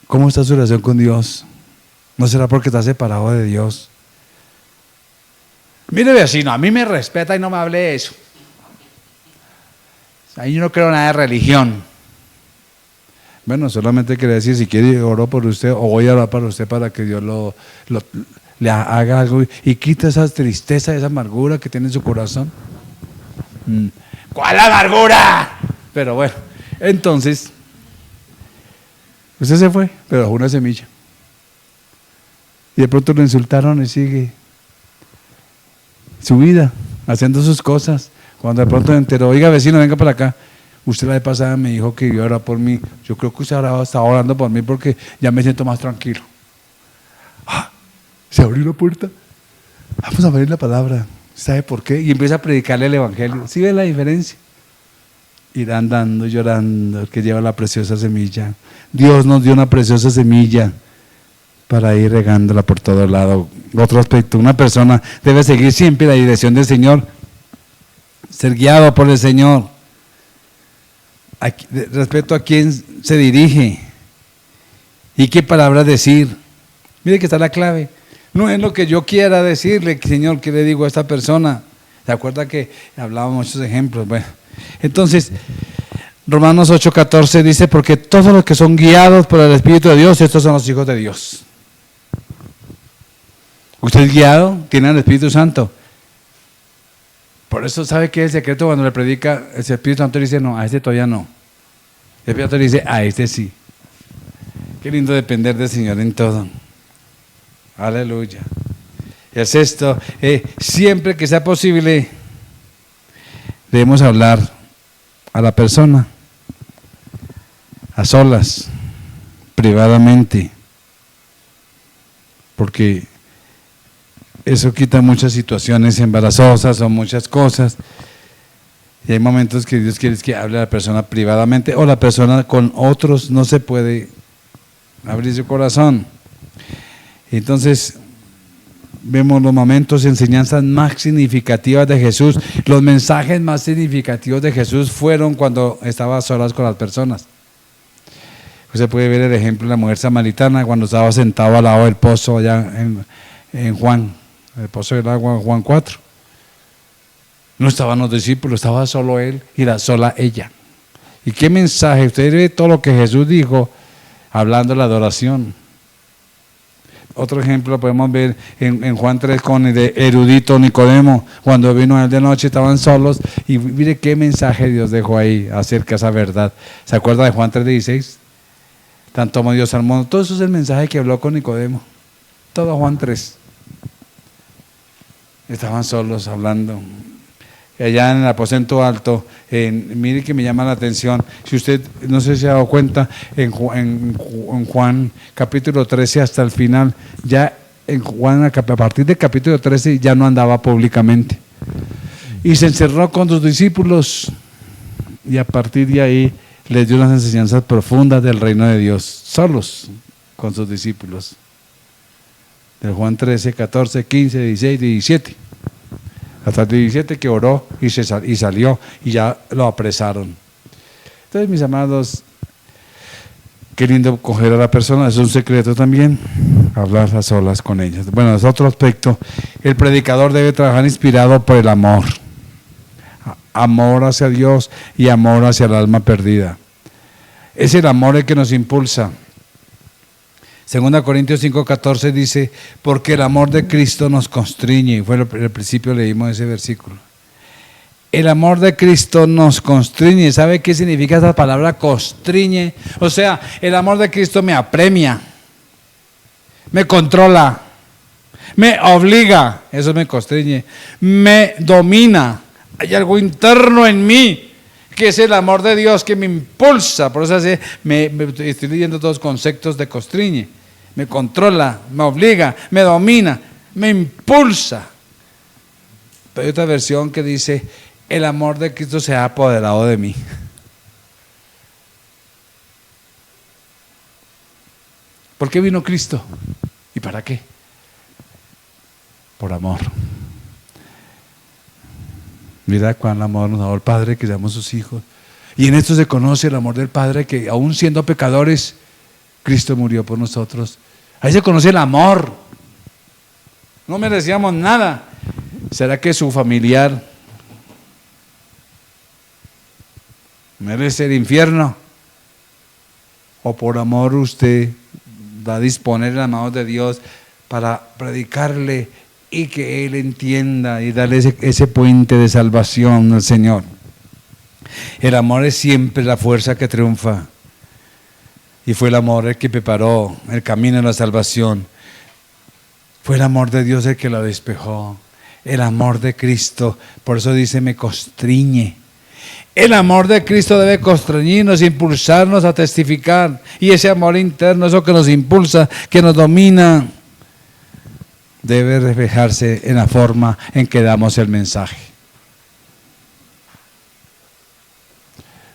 ¿Cómo está su relación con Dios? ¿No será porque está separado de Dios? Mire, vecino, a mí me respeta y no me hable de eso. Ahí yo no creo nada de religión. Bueno, solamente quería decir, si quiere oro por usted o voy a orar para usted para que Dios le haga algo y quite esa tristeza, esa amargura que tiene en su corazón. ¿Cuál amargura? Pero bueno, entonces, usted se fue, pero dejó una semilla. Y de pronto lo insultaron y sigue su vida, haciendo sus cosas. Cuando de pronto se enteró, oiga vecino, venga para acá. Usted la vez pasada me dijo que iba a orar por mí. Yo creo que usted ahora está orando por mí porque ya me siento más tranquilo. Se abrió la puerta. Vamos a abrir la palabra. ¿Sabe por qué? Y empieza a predicarle el evangelio. ¿Sí ve la diferencia? Ir andando, llorando, el que lleva la preciosa semilla. Dios nos dio una preciosa semilla para ir regándola por todo lado. Otro aspecto, una persona debe seguir siempre la dirección del Señor, ser guiado por el Señor. Respecto a quién se dirige y qué palabras decir. Mire que está la clave. No es lo que yo quiera decirle, Señor, ¿qué le digo a esta persona? ¿Se acuerda que hablábamos muchos ejemplos? Bueno, entonces, Romanos 8:14 dice, porque todos los que son guiados por el Espíritu de Dios, estos son los hijos de Dios. ¿Usted es guiado? ¿Tiene el Espíritu Santo? Por eso, ¿sabe qué es el secreto? Cuando le predica, el Espíritu Santo le dice, no, a este todavía no. El Espíritu Santo le dice, a este sí. Qué lindo depender del Señor en todo. Aleluya. El sexto, siempre que sea posible, debemos hablar a la persona, a solas, privadamente, porque eso quita muchas situaciones embarazosas o muchas cosas. Y hay momentos que Dios quiere que hable a la persona privadamente, o la persona con otros no se puede abrir su corazón. Entonces, vemos los momentos, enseñanzas más significativas de Jesús. Los mensajes más significativos de Jesús fueron cuando estaba a solas con las personas. Usted puede ver el ejemplo de la mujer samaritana cuando estaba sentado al lado del pozo allá en Juan, el pozo del agua, Juan 4. No estaban los discípulos, estaba solo él y sola ella. ¿Y qué mensaje? Usted ve todo lo que Jesús dijo hablando de la adoración. Otro ejemplo podemos ver en Juan 3 con el de erudito Nicodemo, cuando vino a él de noche, estaban solos, y mire qué mensaje Dios dejó ahí acerca de esa verdad. ¿Se acuerda de Juan 3:16? Tanto amó Dios al mundo. Todo eso es el mensaje que habló con Nicodemo. Todo Juan 3. Estaban solos hablando. Allá en el aposento alto, mire que me llama la atención, si usted no sé si se ha dado cuenta, en Juan capítulo 13 hasta el final, ya en Juan a partir del capítulo 13 ya no andaba públicamente, y se encerró con sus discípulos, y a partir de ahí les dio unas enseñanzas profundas del reino de Dios, solos con sus discípulos, de Juan 13, 14, 15, 16, 17. Hasta el 17 que oró y salió y ya lo apresaron. Entonces, mis amados, qué lindo coger a la persona, es un secreto también, hablar a solas con ellas. Bueno, es otro aspecto. El predicador debe trabajar inspirado por el amor. Amor hacia Dios y amor hacia el alma perdida. Es el amor el que nos impulsa. 2 Corintios 5:14 dice, porque el amor de Cristo nos constriñe. Y fue el principio leímos ese versículo. El amor de Cristo nos constriñe. ¿Sabe qué significa esa palabra constriñe? O sea, el amor de Cristo me apremia, me controla, me obliga, eso me constriñe, me domina. Hay algo interno en mí que es el amor de Dios que me impulsa. Por eso estoy leyendo todos los conceptos de constriñe. Me controla, me obliga, me domina, me impulsa. Pero hay otra versión que dice, el amor de Cristo se ha apoderado de mí. ¿Por qué vino Cristo? ¿Y para qué? Por amor. Mira cuán amor nos ha dado el Padre, que seamos sus hijos. Y en esto se conoce el amor del Padre, que aún siendo pecadores, Cristo murió por nosotros. Ahí se conoce el amor. No merecíamos nada. ¿Será que su familiar merece el infierno? o por amor usted va a disponer en las manos de Dios para predicarle y que Él entienda y darle ese puente de salvación al Señor. El amor es siempre la fuerza que triunfa. Y fue el amor el que preparó el camino de la salvación. Fue el amor de Dios el que lo despejó. El amor de Cristo, por eso dice, me constriñe. El amor de Cristo debe constreñirnos, impulsarnos a testificar. Y ese amor interno, eso que nos impulsa, que nos domina, debe reflejarse en la forma en que damos el mensaje.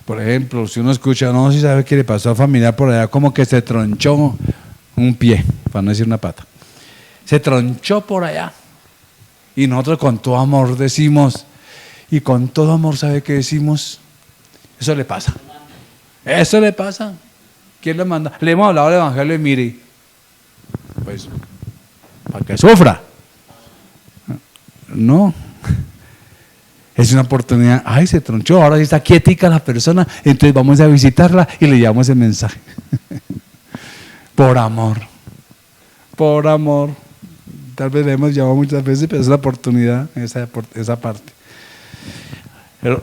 Por ejemplo, si uno escucha, no, si sabe qué le pasó a familiar por allá, como que se tronchó un pie, para no decir una pata. Se tronchó por allá. Y nosotros con todo amor decimos, y con todo amor, ¿sabe qué decimos? Eso le pasa. Eso le pasa. ¿Quién le manda? Le hemos hablado del Evangelio y mire, pues, para que sufra. No. Es una oportunidad. Ay, se tronchó, ahora sí está quietica la persona, entonces vamos a visitarla y le llevamos el mensaje. Por amor. Por amor. Tal vez le hemos llamado muchas veces, pero es la oportunidad, esa parte.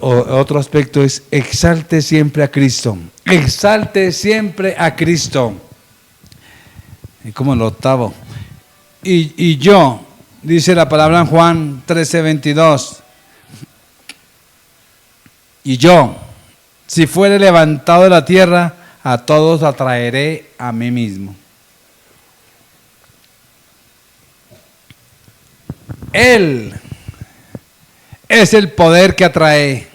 Otro aspecto es, exalte siempre a Cristo. Exalte siempre a Cristo. Es como el octavo. Y yo, dice la palabra en Juan 13:22. Y yo, si fuere levantado de la tierra, a todos atraeré a mí mismo. Él es el poder que atrae.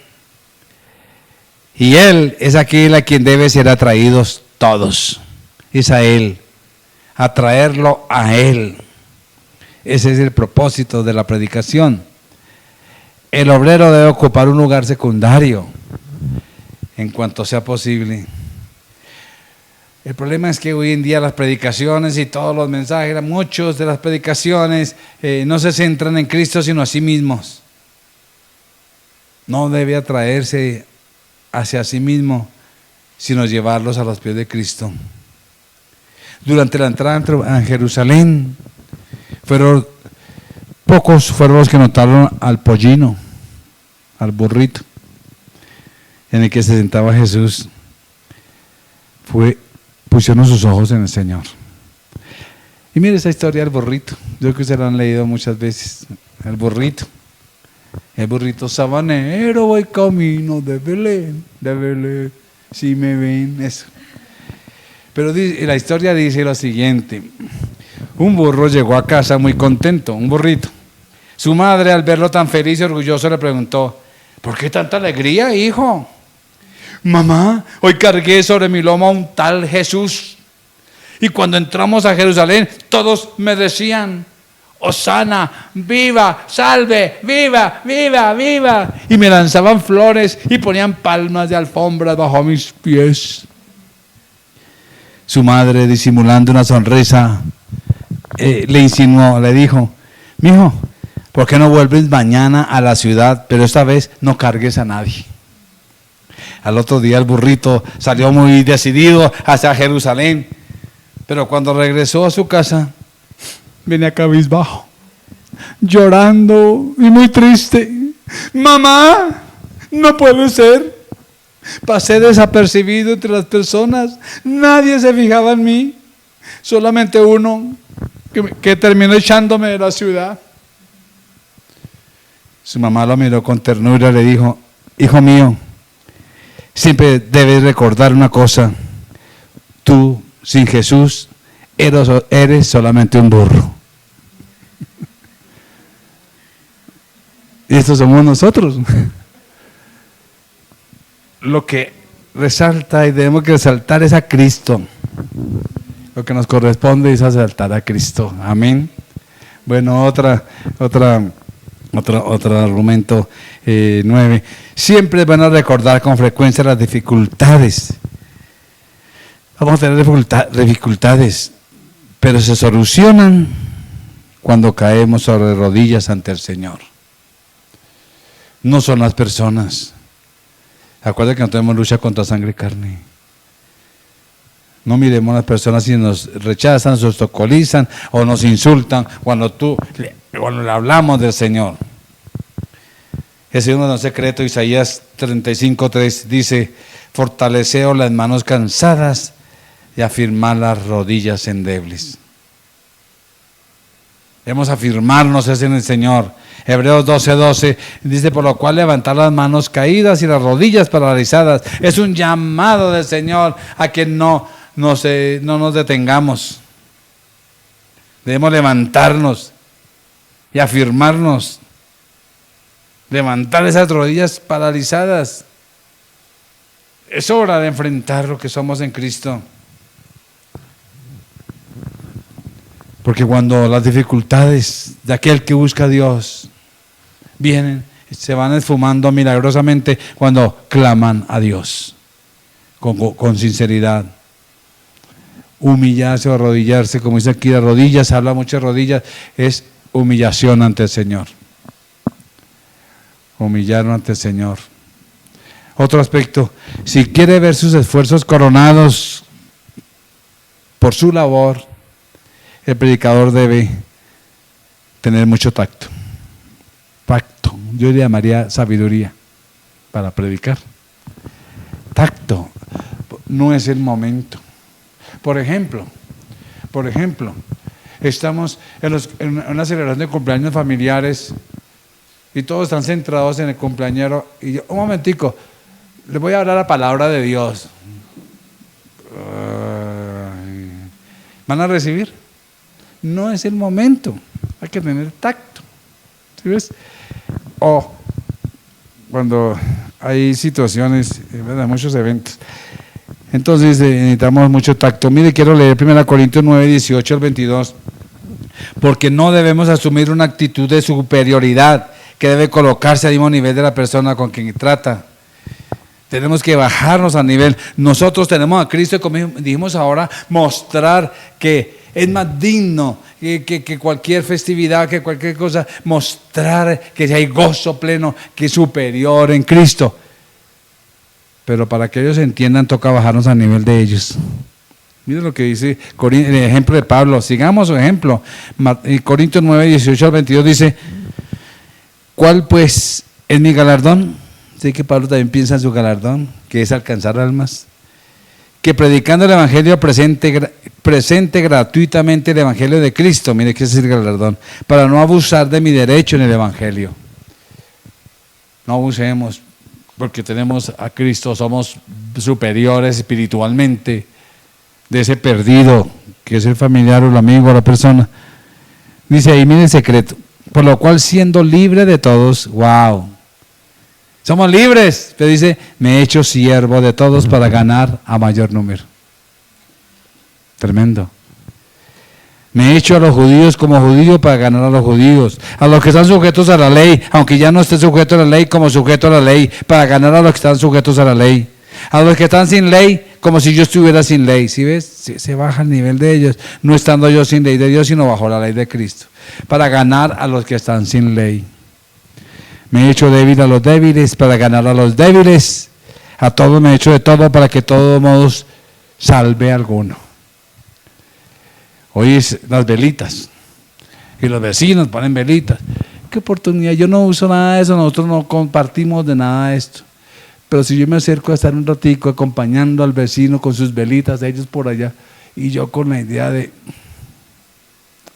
Y Él es aquel a quien debe ser atraídos todos. Es a Él. Atraerlo a Él. Ese es el propósito de la predicación. El obrero debe ocupar un lugar secundario en cuanto sea posible. El problema es que hoy en día las predicaciones y todos los mensajes, muchos de las predicaciones no se centran en Cristo sino a sí mismos. No debe atraerse hacia sí mismo, sino llevarlos a los pies de Cristo. Durante la entrada a Jerusalén, pocos fueron los que notaron al pollino, al burrito, en el que se sentaba Jesús. Pusieron sus ojos en el Señor. Y mire esa historia del burrito. Yo creo que ustedes la han leído muchas veces. El burrito sabanero, voy camino de Belén, si me ven, eso. Pero la historia dice lo siguiente. Un burro llegó a casa muy contento, un burrito. Su madre, al verlo tan feliz y orgulloso, le preguntó, ¿por qué tanta alegría, hijo? Mamá, hoy cargué sobre mi lomo a un tal Jesús. Y cuando entramos a Jerusalén, todos me decían, Hosana, viva, salve, viva, viva, viva. Y me lanzaban flores y ponían palmas de alfombras bajo mis pies. Su madre, disimulando una sonrisa, le insinuó, le dijo, mijo, ¿por qué no vuelves mañana a la ciudad? Pero esta vez no cargues a nadie. Al otro día el burrito salió muy decidido hacia Jerusalén, pero cuando regresó a su casa, venía cabizbajo, llorando y muy triste. Mamá, no puede ser. Pasé desapercibido entre las personas, nadie se fijaba en mí, solamente uno que terminó echándome de la ciudad. Su mamá lo miró con ternura y le dijo, hijo mío, siempre debes recordar una cosa, tú sin Jesús eres solamente un burro. Y estos somos nosotros. Lo que resalta y debemos que resaltar es a Cristo. Lo que nos corresponde es resaltar a Cristo. Amén. Bueno, otro argumento 9. Siempre van a recordar con frecuencia las dificultades. Vamos a tener dificultades, pero se solucionan cuando caemos sobre rodillas ante el Señor. No son las personas. Acuérdense que no tenemos lucha contra sangre y carne. No miremos a las personas si nos rechazan, nos obstaculizan o nos insultan cuando le hablamos del Señor. Ese es uno de los secretos. Isaías 35:3 dice: fortaleceos las manos cansadas y afirmar las rodillas endebles. Debemos afirmarnos en el Señor. Hebreos 12:12 dice: por lo cual levantar las manos caídas y las rodillas paralizadas. Es un llamado del Señor a que no nos detengamos. Debemos levantarnos y afirmarnos. Levantar esas rodillas paralizadas. Es hora de enfrentar lo que somos en Cristo. Porque cuando las dificultades de aquel que busca a Dios vienen, se van esfumando milagrosamente cuando claman a Dios con sinceridad. Humillarse o arrodillarse, como dice aquí, las rodillas, habla mucho de rodillas, es humillación ante el Señor. Humillarnos ante el Señor. Otro aspecto, si quiere ver sus esfuerzos coronados por su labor, el predicador debe tener mucho tacto. Tacto, yo le llamaría sabiduría para predicar. Tacto, no es el momento. Por ejemplo, estamos en una celebración de cumpleaños familiares y todos están centrados en el cumpleañero y yo, un momentico, les voy a hablar la palabra de Dios. ¿Van a recibir? No es el momento, hay que tener tacto. ¿Sí ves? O cuando hay situaciones, ¿verdad? Muchos eventos. Entonces necesitamos mucho tacto. Mire, quiero leer 1 Corintios 9, 18 al 22. Porque no debemos asumir una actitud de superioridad que debe colocarse al mismo nivel de la persona con quien trata. Tenemos que bajarnos a nivel. Nosotros tenemos a Cristo, como dijimos ahora, mostrar que es más digno que cualquier festividad, que cualquier cosa, mostrar que hay gozo pleno, que es superior en Cristo. Pero para que ellos entiendan, toca bajarnos a nivel de ellos. Miren lo que dice el ejemplo de Pablo. Sigamos su ejemplo. Corintios 9, 18 al 22 dice: ¿cuál pues es mi galardón? Sé que Pablo también piensa en su galardón, que es alcanzar almas. Que predicando el Evangelio presente gratuitamente el Evangelio de Cristo. Mire que ese es el galardón. Para no abusar de mi derecho en el Evangelio. No abusemos, porque tenemos a Cristo, somos superiores espiritualmente de ese perdido, que es el familiar o el amigo o la persona. Dice ahí, mire el secreto. Por lo cual, siendo libre de todos, wow, somos libres, pero dice, me he hecho siervo de todos para ganar a mayor número. Tremendo. Me he hecho a los judíos como judío para ganar a los judíos, a los que están sujetos a la ley, aunque ya no esté sujeto a la ley, como sujeto a la ley, para ganar a los que están sujetos a la ley, a los que están sin ley, como si yo estuviera sin ley. ¿Sí ves? Se baja el nivel de ellos, no estando yo sin ley de Dios, sino bajo la ley de Cristo, para ganar a los que están sin ley. Me he hecho débil a los débiles para ganar a los débiles. A todos me he hecho de todo para que de todos modos salve a alguno. Hoy es las velitas. Y los vecinos ponen velitas. Qué oportunidad. Yo no uso nada de eso. Nosotros no compartimos de nada de esto. Pero si yo me acerco a estar un ratico acompañando al vecino con sus velitas, ellos por allá, y yo con la idea de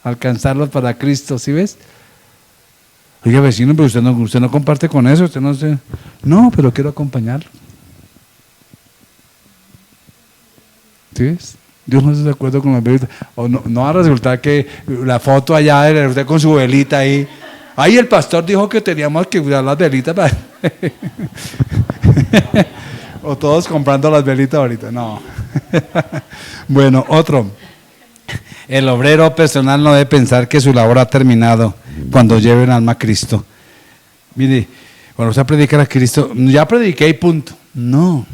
alcanzarlos para Cristo, ¿sí ves? Oiga, vecino, pero usted no comparte con eso, no, pero quiero acompañarlo. ¿Sí ves? Dios no está de acuerdo con las velitas. O no va a resultar que la foto allá de usted con su velita ahí. Ahí el pastor dijo que teníamos que usar las velitas para... O todos comprando las velitas ahorita. No. Bueno, otro. El obrero personal no debe pensar que su labor ha terminado cuando lleve el alma a Cristo. Mire, cuando usted predica a Cristo, ya prediqué y punto. No.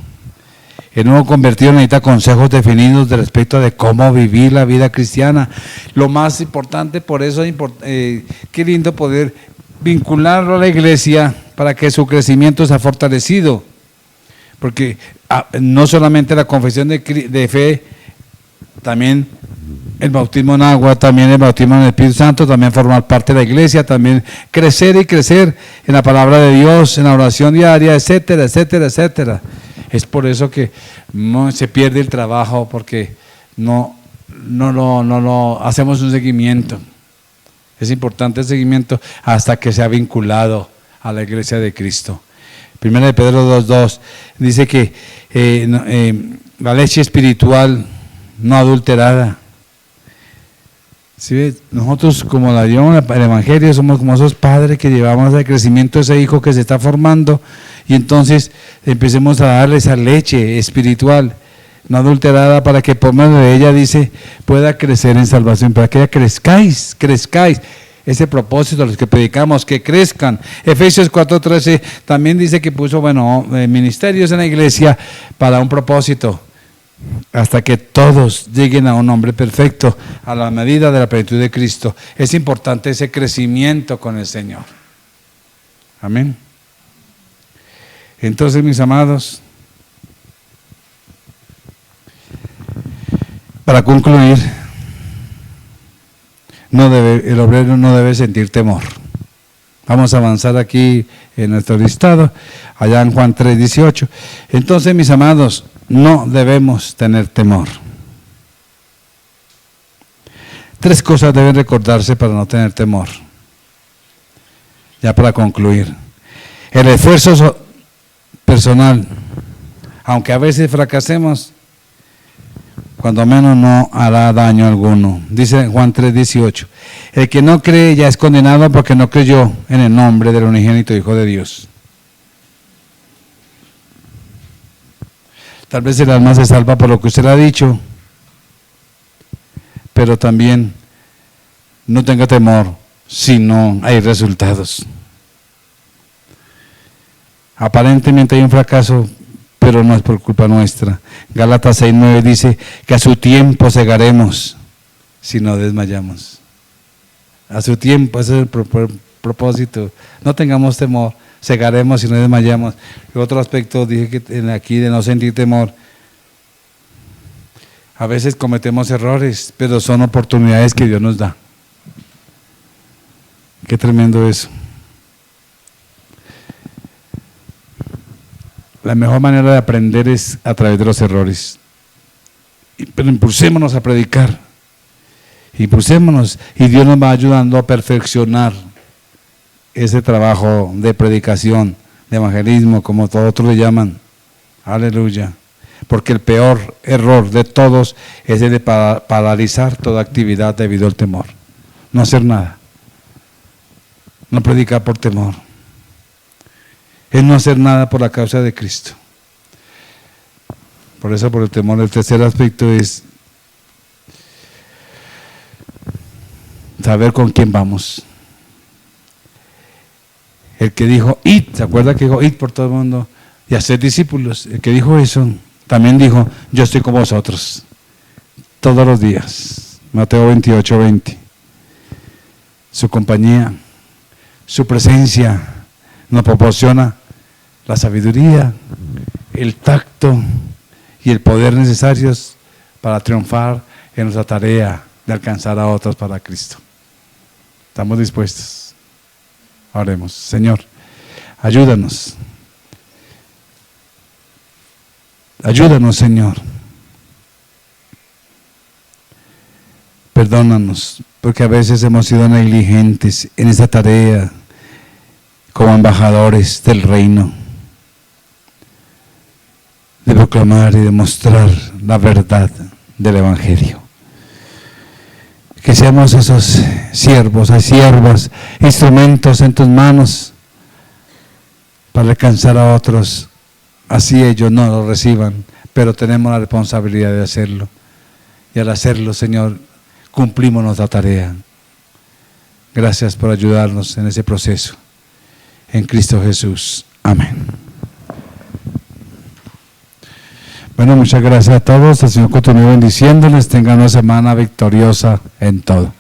El nuevo convertido necesita consejos definidos de respecto de cómo vivir la vida cristiana. Lo más importante, por eso es qué lindo poder vincularlo a la iglesia para que su crecimiento sea fortalecido. Porque no solamente la confesión de fe también el bautismo en agua, también el bautismo en el Espíritu Santo, también formar parte de la iglesia, también crecer y crecer en la palabra de Dios, en la oración diaria, etcétera, etcétera, etcétera. Es por eso que no se pierde el trabajo, porque no lo hacemos un seguimiento. Es importante el seguimiento hasta que sea vinculado a la iglesia de Cristo. Primera de Pedro 2:2 dice que la leche espiritual no adulterada. ¿Sí? Nosotros, como la llevamos el Evangelio, somos como esos padres que llevamos al crecimiento de ese hijo que se está formando, y entonces empecemos a darle esa leche espiritual no adulterada, para que por medio de ella, dice, pueda crecer en salvación, para que ella crezcáis. Ese propósito a los que predicamos, que crezcan. Efesios 4:13 también dice que puso, ministerios en la iglesia para un propósito, hasta que todos lleguen a un hombre perfecto, a la medida de la plenitud de Cristo. Es importante ese crecimiento con el Señor. Amén. Entonces, mis amados, para concluir, el obrero no debe sentir temor. Vamos a avanzar aquí en nuestro listado, allá en Juan 3:18. Entonces, mis amados, no debemos tener temor. 3 cosas deben recordarse para no tener temor. Ya para concluir, el esfuerzo personal, aunque a veces fracasemos, cuando menos no hará daño alguno. Dice Juan 3:18, el que no cree ya es condenado porque no creyó en el nombre del unigénito Hijo de Dios. Tal vez el alma se salva por lo que usted le ha dicho, pero también no tenga temor si no hay resultados. Aparentemente hay un fracaso, pero no es por culpa nuestra. Gálatas 6:9 dice que a su tiempo segaremos si no desmayamos. A su tiempo, ese es el propósito. No tengamos temor, segaremos si no desmayamos. Y otro aspecto, dije que aquí de no sentir temor. A veces cometemos errores, pero son oportunidades que Dios nos da. Qué tremendo eso. La mejor manera de aprender es a través de los errores. Pero impulsémonos a predicar. Impulsémonos, y Dios nos va ayudando a perfeccionar ese trabajo de predicación, de evangelismo, como todos otros le llaman. Aleluya. Porque el peor error de todos es el de paralizar toda actividad debido al temor. No hacer nada. No predicar por temor. Es no hacer nada por la causa de Cristo. Por eso, por el temor, el tercer aspecto es saber con quién vamos. El que dijo, id, ¿se acuerda que dijo, id por todo el mundo y hacer discípulos? El que dijo eso, también dijo, yo estoy con vosotros todos los días. Mateo 28:20. Su compañía, su presencia nos proporciona la sabiduría, el tacto y el poder necesarios para triunfar en nuestra tarea de alcanzar a otros para Cristo. ¿Estamos dispuestos? Oremos. Señor, ayúdanos. Ayúdanos, Señor. Perdónanos, porque a veces hemos sido negligentes en esa tarea como embajadores del reino, de proclamar y demostrar la verdad del Evangelio. Que seamos esos siervos y siervas, instrumentos en tus manos para alcanzar a otros, así ellos no lo reciban, pero tenemos la responsabilidad de hacerlo. Y al hacerlo, Señor, cumplimos nuestra tarea. Gracias por ayudarnos en ese proceso. En Cristo Jesús. Amén. Bueno, muchas gracias a todos. El Señor continúe bendiciéndoles. Tengan una semana victoriosa en todo.